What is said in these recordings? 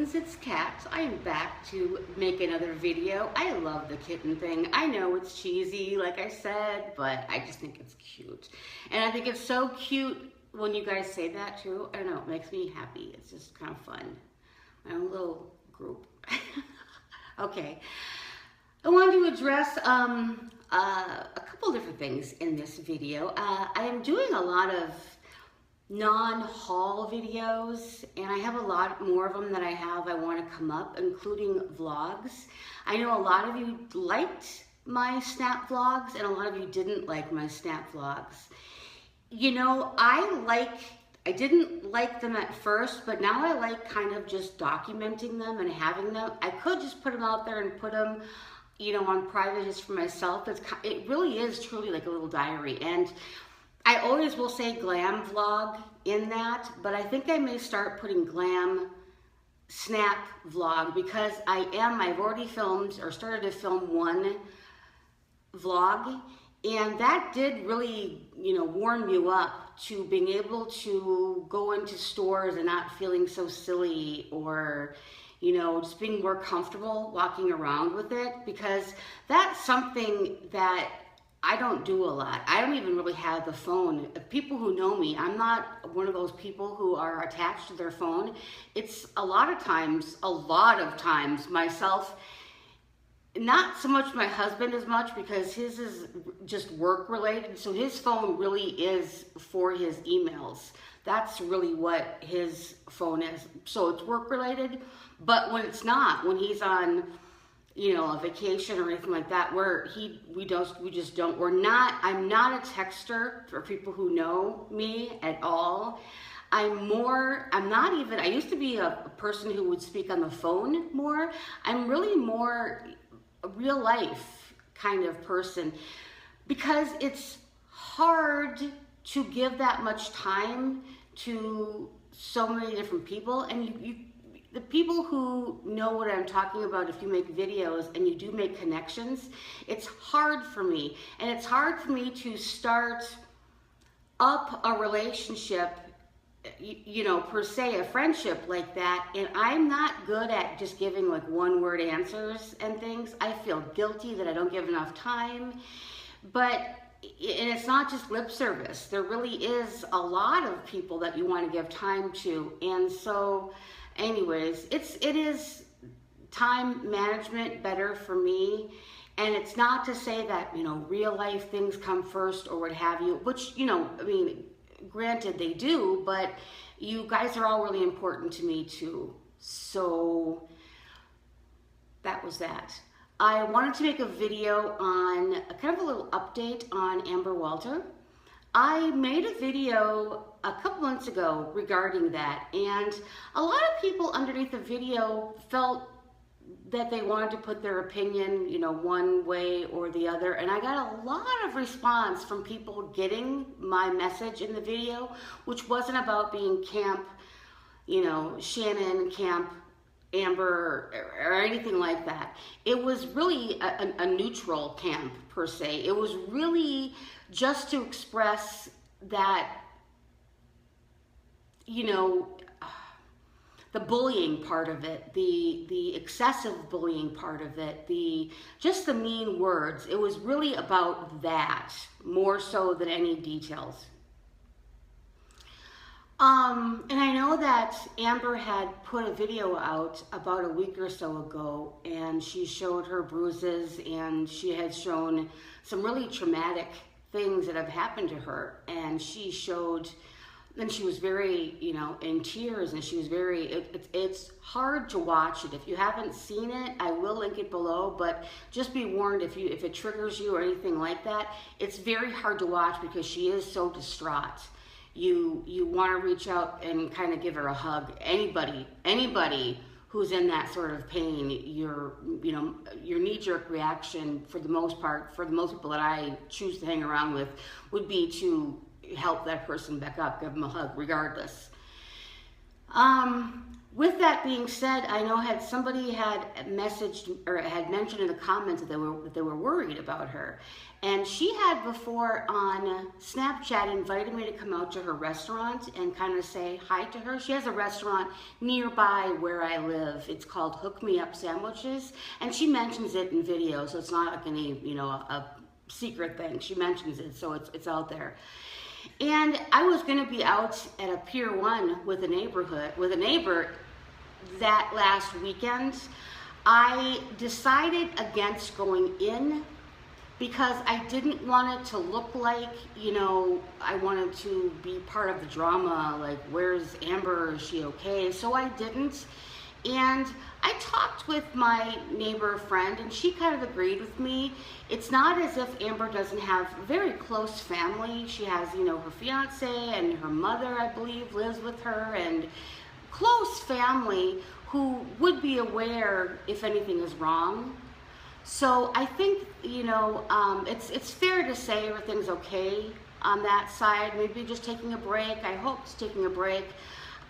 kittens, it's Kat. I am back to make another video. I love the kitten thing. I know it's cheesy, like I said, but I just think it's cute. And I think it's so cute when you guys say that too. I don't know, it makes me happy. It's just kind of fun. My own little group. Okay. I wanted to address a couple different things in this video. I am doing a lot of non-haul videos, and I have a lot more of them that I want to come up, including vlogs. I know a lot of you liked my snap vlogs and a lot of you didn't like my snap vlogs. You know, I didn't like them at first, but now I like kind of just documenting them and having them. I could just put them out there and put them, you know, on private just for myself. It really is truly like a little diary. And I always will say glam vlog in that, but I think I may start putting glam snap vlog because I've already filmed or started to film one vlog, and that did really, you know, warm you up to being able to go into stores and not feeling so silly, or, you know, just being more comfortable walking around with it, because that's something that I don't do a lot. I don't even really have the phone. People who know me, I'm not one of those people who are attached to their phone. It's a lot of times myself, not so much my husband as much, because his is just work related. So his phone really is for his emails. That's really what his phone is. So it's work related, but when it's not, when he's on, you know, a vacation or anything like that, I'm not a texter for people who know me at all. I used to be a person who would speak on the phone more. I'm really more a real life kind of person, because it's hard to give that much time to so many different people. And the people who know what I'm talking about, if you make videos and you do make connections, it's hard for me. And it's hard for me to start up a relationship, you know, per se, a friendship like that. And I'm not good at just giving like one-word answers and things. I feel guilty that I don't give enough time. And it's not just lip service. There really is a lot of people that you want to give time to. And so anyways, it is time management better for me. And it's not to say that, you know, real life things come first or what have you, which, you know, I mean, granted they do, but you guys are all really important to me too. So that was that. I wanted to make a video on kind of a little update on Amber Walter. I made a video a couple months ago regarding that, and a lot of people underneath the video felt that they wanted to put their opinion, you know, one way or the other, and I got a lot of response from people getting my message in the video, which wasn't about being camp, you know, Shannon, camp Amber, or anything like that. It was really a neutral camp per se. It was really just to express that, you know, the bullying part of it, the excessive bullying part of it, just the mean words. It was really about that, more so than any details. And I know that Amber had put a video out about a week or so ago, and she showed her bruises, and she had shown some really traumatic things that have happened to her. And she showed, and she was very, you know, in tears, and she was very, it's hard to watch it. If you haven't seen it, I will link it below, but just be warned, if it triggers you or anything like that, it's very hard to watch because she is so distraught. You want to reach out and kind of give her a hug. Anybody who's in that sort of pain, your knee-jerk reaction, for the most part, for the most people that I choose to hang around with, would be to help that person back up, give them a hug regardless. with that being said, I know somebody had messaged or had mentioned in the comments that they were worried about her. And she had before on Snapchat invited me to come out to her restaurant and kind of say hi to her. She has a restaurant nearby where I live. It's called Hook Me Up Sandwiches. And she mentions it in videos, so it's not like any, a secret thing. She mentions it, so it's out there. And I was going to be out at a Pier 1 with a neighbor that last weekend. I decided against going in because I didn't want it to look like, I wanted to be part of the drama, like, where's Amber, is she okay? So I didn't. And I talked with my neighbor friend, and she kind of agreed with me. It's not as if Amber doesn't have a very close family. She has, her fiance and her mother, I believe, lives with her, and close family who would be aware if anything is wrong. So I think, it's fair to say everything's okay on that side. Maybe just taking a break. I hope it's taking a break.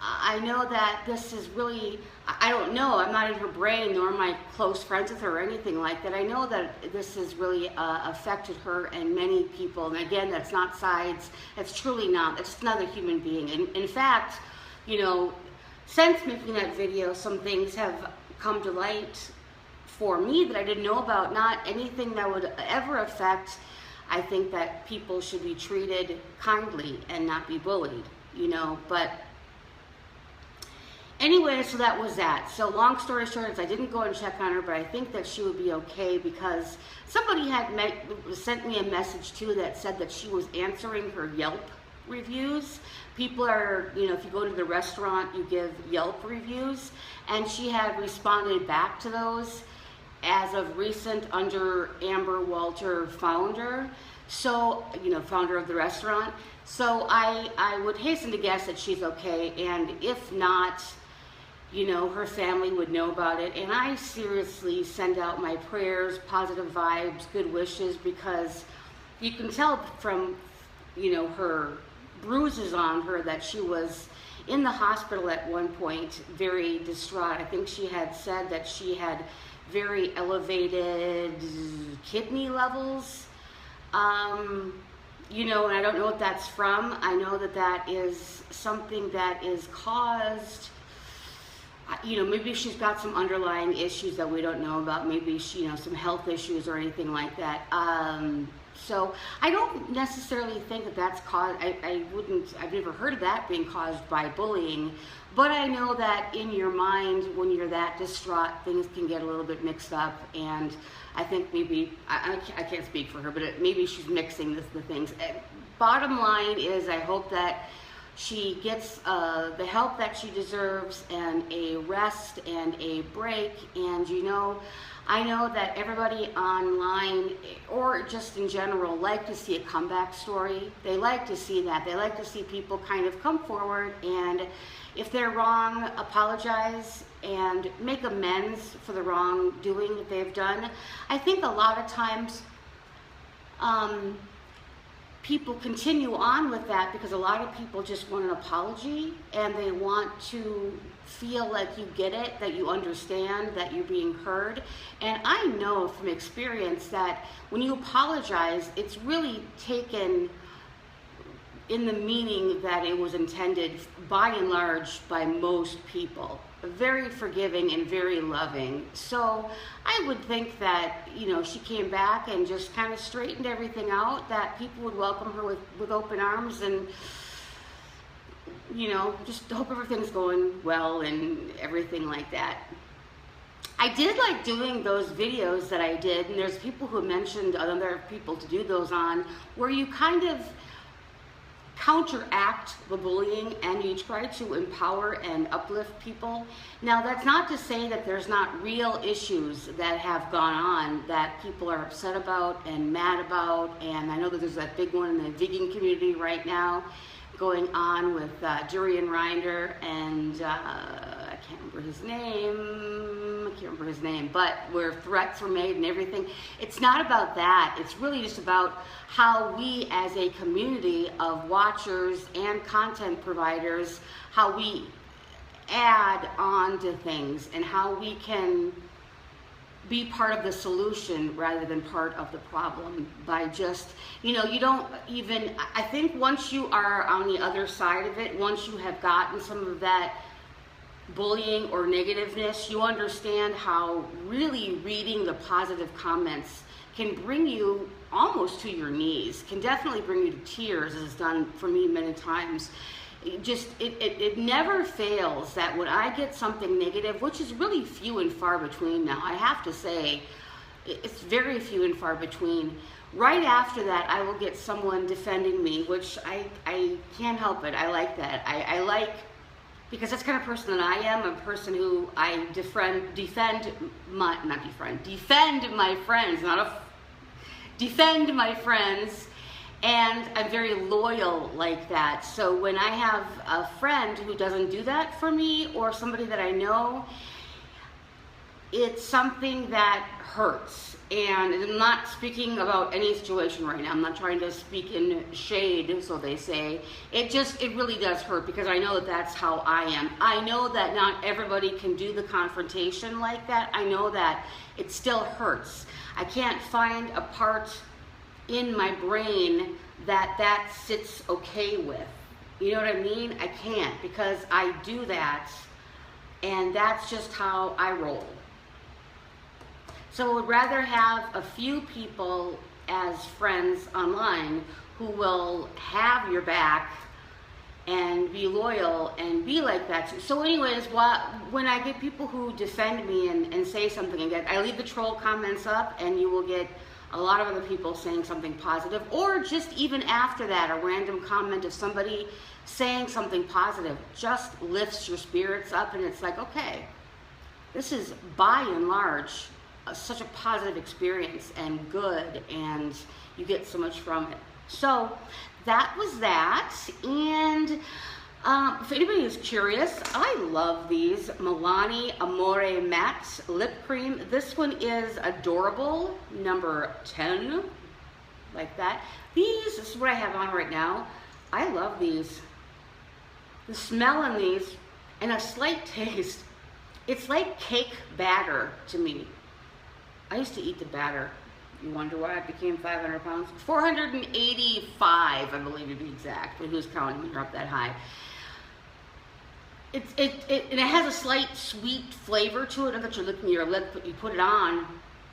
I know that this is really, I don't know, I'm not in her brain, nor am I close friends with her or anything like that. I know that this has really affected her and many people. And again, that's not sides. That's truly not. That's just another human being. And in fact, since making that video, some things have come to light for me that I didn't know about. Not anything that would ever affect. I think that people should be treated kindly and not be bullied, but anyway, so that was that. So long story short is I didn't go and check on her, but I think that she would be okay because somebody had sent me a message too that said that she was answering her Yelp reviews. People are, if you go to the restaurant, you give Yelp reviews, and she had responded back to those as of recent under Amber Walter founder. So, founder of the restaurant. So I would hasten to guess that she's okay, and if not, her family would know about it. And I seriously send out my prayers, positive vibes, good wishes, because you can tell from, her bruises on her that she was in the hospital at one point, very distraught. I think she had said that she had very elevated kidney levels. And I don't know what that's from. I know that is something that is caused, maybe she's got some underlying issues that we don't know about. Maybe she, some health issues or anything like that. So I don't necessarily think that that's caused, I've never heard of that being caused by bullying, but I know that in your mind, when you're that distraught, things can get a little bit mixed up, and I think maybe, I can't speak for her, but maybe she's mixing the things. Bottom line is, I hope that she gets the help that she deserves and a rest and a break. And I know that everybody online or just in general like to see a comeback story. They like to see that. They like to see people kind of come forward, and if they're wrong, apologize and make amends for the wrongdoing that they've done. I think a lot of times people continue on with that because a lot of people just want an apology, and they want to feel like you get it, that you understand, that you're being heard. And I know from experience that when you apologize, it's really taken in the meaning that it was intended by and large by most people. Very forgiving and very loving. So I would think that, she came back and just kind of straightened everything out, that people would welcome her with open arms, and, just hope everything's going well and everything like that. I did like doing those videos that I did, and there's people who mentioned other people to do those on, where you kind of counteract the bullying and you try to empower and uplift people. Now, that's not to say that there's not real issues that have gone on that people are upset about and mad about, and I know that there's that big one in the vegan community right now going on with Durian Rinder and I can't remember his name, but where threats were made and everything. It's not about that. It's really just about how we as a community of watchers and content providers, how we add on to things and how we can be part of the solution rather than part of the problem by just, you know, you don't even, I think once you are on the other side of it, once you have gotten some of that bullying or negativeness, you understand how really reading the positive comments can bring you almost to your knees, can definitely bring you to tears, as it's done for me many times. It never fails that when I get something negative, which is really few and far between now, I have to say, it's very few and far between. Right after that, I will get someone defending me, which I can't help it. I like that. I like, because that's the kind of person that I am, a person who I defend my friends, and I'm very loyal like that. So when I have a friend who doesn't do that for me, or somebody that I know, it's something that hurts. And I'm not speaking about any situation right now. I'm not trying to speak in shade, so they say. It really does hurt, because I know that that's how I am. I know that not everybody can do the confrontation like that. I know that it still hurts. I can't find a part in my brain that sits okay with. You know what I mean? I can't, because I do that, and that's just how I roll. So I would rather have a few people as friends online who will have your back and be loyal and be like that too. So anyways, when I get people who defend me and say something again, I leave the troll comments up, and you will get a lot of other people saying something positive, or just even after that, a random comment of somebody saying something positive just lifts your spirits up, and it's like, okay, this is by and large such a positive experience and good, and you get so much from it. So that was that. And if anybody is curious, I love these Milani Amore Matte Lip Cream. This one is adorable, number 10, like that. This is what I have on right now. I love these. The smell in these, and a slight taste, it's like cake batter to me. I used to eat the batter. You wonder why I became 500 pounds? 485, I believe, to be exact. But who's counting when you're up that high? And it has a slight sweet flavor to it. Not that you're licking your lip, but you put it on,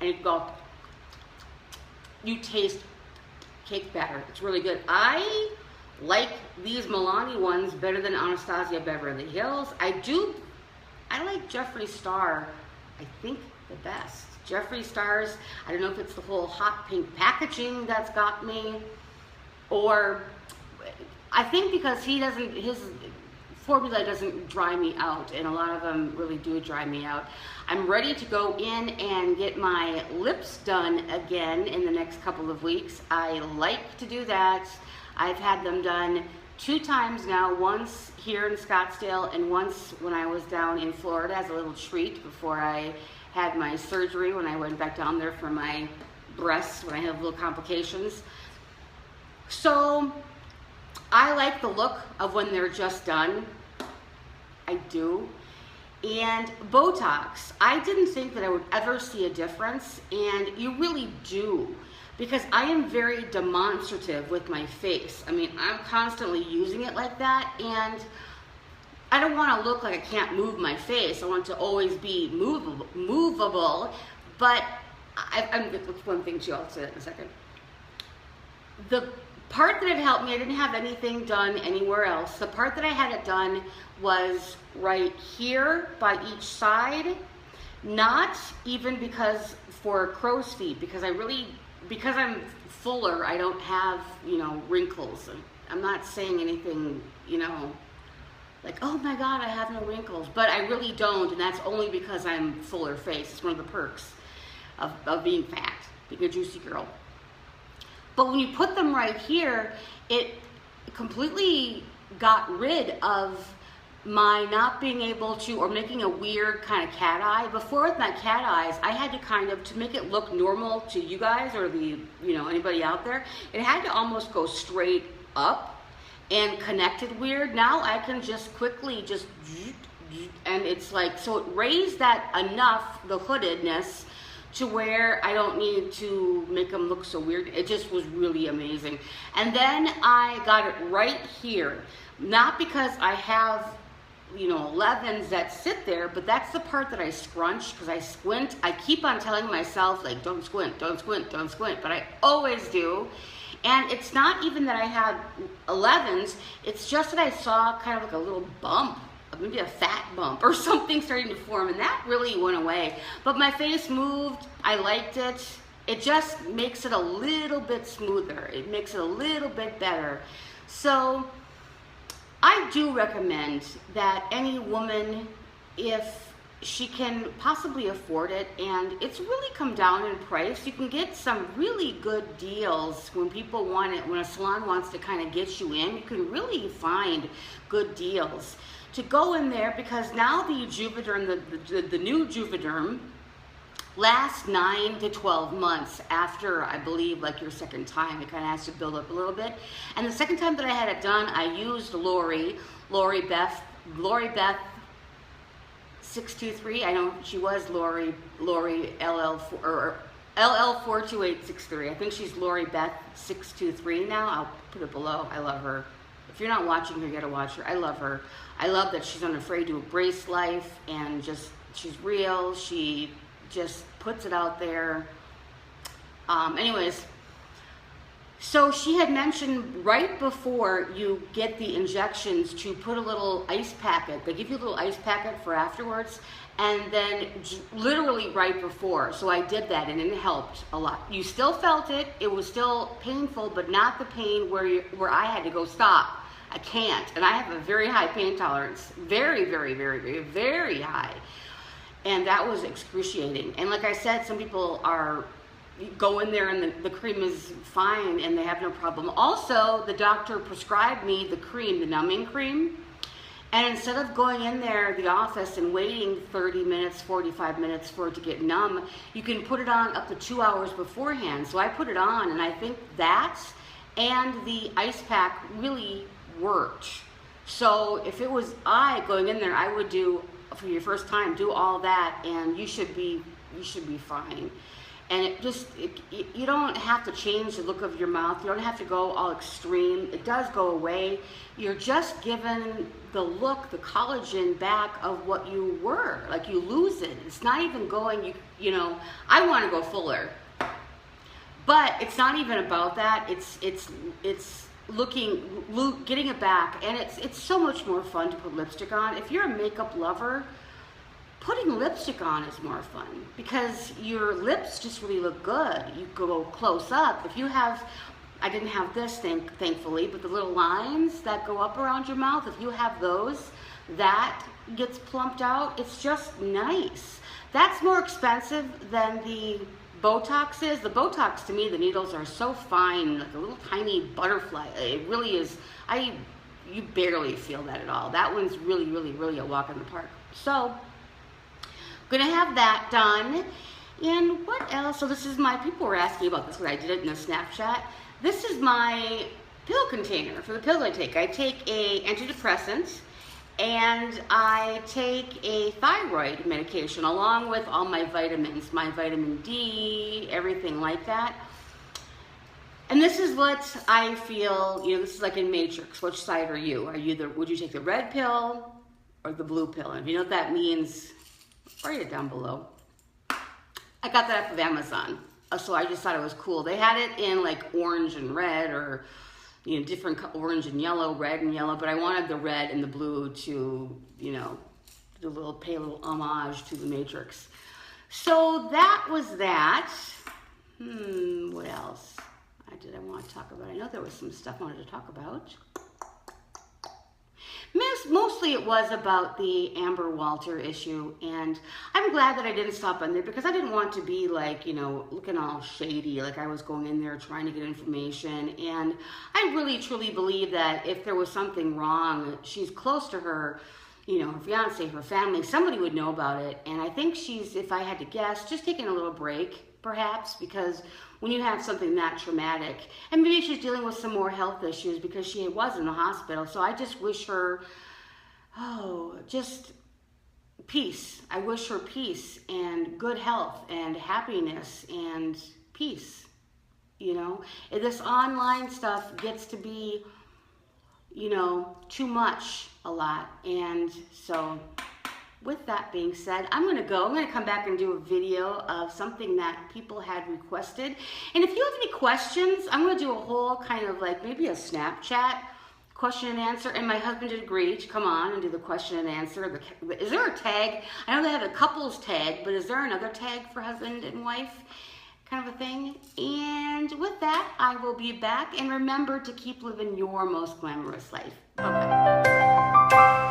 and you taste cake batter. It's really good. I like these Milani ones better than Anastasia Beverly Hills. I like Jeffree Star, I think, the best. Jeffree Star's, I don't know if it's the whole hot pink packaging that's got me, or I think because his formula doesn't dry me out, and a lot of them really do dry me out. I'm ready to go in and get my lips done again in the next couple of weeks. I like to do that. I've had them done 2 times now, once here in Scottsdale and once when I was down in Florida as a little treat before I had my surgery, when I went back down there for my breasts, when I had little complications. So I like the look of when they're just done. I do. And Botox, I didn't think that I would ever see a difference, and you really do, because I am very demonstrative with my face. I mean, I'm constantly using it like that, and I don't want to look like I can't move my face. I want to always be movable, but that's one thing too, I'll say that in a second. The part that it helped me, I didn't have anything done anywhere else. The part that I had it done was right here by each side, not even because for crow's feet, because because I'm fuller, I don't have, wrinkles. I'm not saying anything, like, oh my God, I have no wrinkles, but I really don't, and that's only because I'm fuller face. It's one of the perks of being fat, being a juicy girl. But when you put them right here, it completely got rid of my not being able to, or making a weird kind of cat eye. Before with my cat eyes, I had to to make it look normal to you guys or anybody out there, it had to almost go straight up and connected weird. Now I can just quickly and it's like, so it raised that enough, the hoodedness, to where I don't need to make them look so weird. It just was really amazing. And then I got it right here, not because I have, you know, 11s that sit there, but that's the part that I scrunch because I squint. I keep on telling myself, like, don't squint, don't squint, don't squint, but I always do. And it's not even that I had 11s, it's just that I saw kind of like a little bump, maybe a fat bump or something starting to form, and that really went away. But my face moved, I liked it. It just makes it a little bit smoother. It makes it a little bit better. So I do recommend that any woman, if she can possibly afford it, and it's really come down in price. You can get some really good deals when people want it, when a salon wants to kind of get you in, you can really find good deals to go in there, because now the Juvederm, the new Juvederm, lasts 9 to 12 months after, I believe, like your second time. It kind of has to build up a little bit. And the second time that I had it done, I used Lori Beth 623. I know she was Lori LL4 or LL42863. I think she's Lori Beth 623 now. I'll put it below. I love her. If you're not watching her, you gotta watch her. I love her. I love that she's unafraid to embrace life, and just, she's real. She just puts it out there. Anyways, so she had mentioned right before you get the injections to put a little ice packet. They give you a little ice packet for afterwards, and then literally right before. So I did that, and it helped a lot. You still felt it. It was still painful, but not the pain where I had to go, stop. I can't. And I have a very high pain tolerance. Very, very, very, very, very high. And that was excruciating. And like I said, some people are go in there and the cream is fine and they have no problem. Also, the doctor prescribed me the cream, the numbing cream. And instead of going in there, the office, and waiting 30 minutes, 45 minutes for it to get numb, you can put it on up to 2 hours beforehand. So I put it on, and I think that and the ice pack really worked. So if it was I going in there, I would do, for your first time, do all that, and you should be fine. And it just, you don't have to change the look of your mouth. You don't have to go all extreme. It does go away. You're just given the look, the collagen back of what you were. Like, you lose it. It's not even going, you know, I want to go fuller. But it's not even about that. It's getting it back. And it's so much more fun to put lipstick on. If you're a makeup lover, putting lipstick on is more fun because your lips just really look good. You go close up. If you have, I didn't have this thankfully, but the little lines that go up around your mouth, if you have those, that gets plumped out. It's just nice. That's more expensive than the Botox is. The Botox, to me, the needles are so fine, like a little tiny butterfly. It really is. You barely feel that at all. That one's really, really, really a walk in the park. So gonna have that done. And what else? So this is my, people were asking about this because I did it in a Snapchat. This is my pill container for the pills I take. I take a antidepressant and I take a thyroid medication along with all my vitamins, my vitamin D, everything like that. And this is what I feel, you know, this is like in Matrix. Which side are you? Would you take the red pill or the blue pill? And if you know what that means, write it down below. I got that off of Amazon, so I just thought it was cool. They had it in like orange and red, or you know, different orange and yellow, red and yellow, but I wanted the red and the blue to, you know, pay a little homage to the Matrix. So that was that. What else did I want to talk about? I know there was some stuff I wanted to talk about. Mostly it was about the Amber Walter issue, and I'm glad that I didn't stop on there because I didn't want to be like, you know, looking all shady, like I was going in there trying to get information. And I really truly believe that if there was something wrong, she's close to her, you know, her fiance, her family, somebody would know about it. And I think she's, if I had to guess, just taking a little break, perhaps, because when you have something that traumatic, and maybe she's dealing with some more health issues because she was in the hospital. So I just wish her, just peace. I wish her peace and good health and happiness and peace. You know, if this online stuff gets to be, you know, too much a lot. And so with that being said, I'm going to come back and do a video of something that people had requested. And if you have any questions, I'm going to do a whole kind of like maybe a Snapchat question and answer. And my husband did agree to come on and do the question and answer. Is there a tag? I know they have a couples tag, but is there another tag for husband and wife kind of a thing? And with that, I will be back. And remember to keep living your most glamorous life. Bye-bye.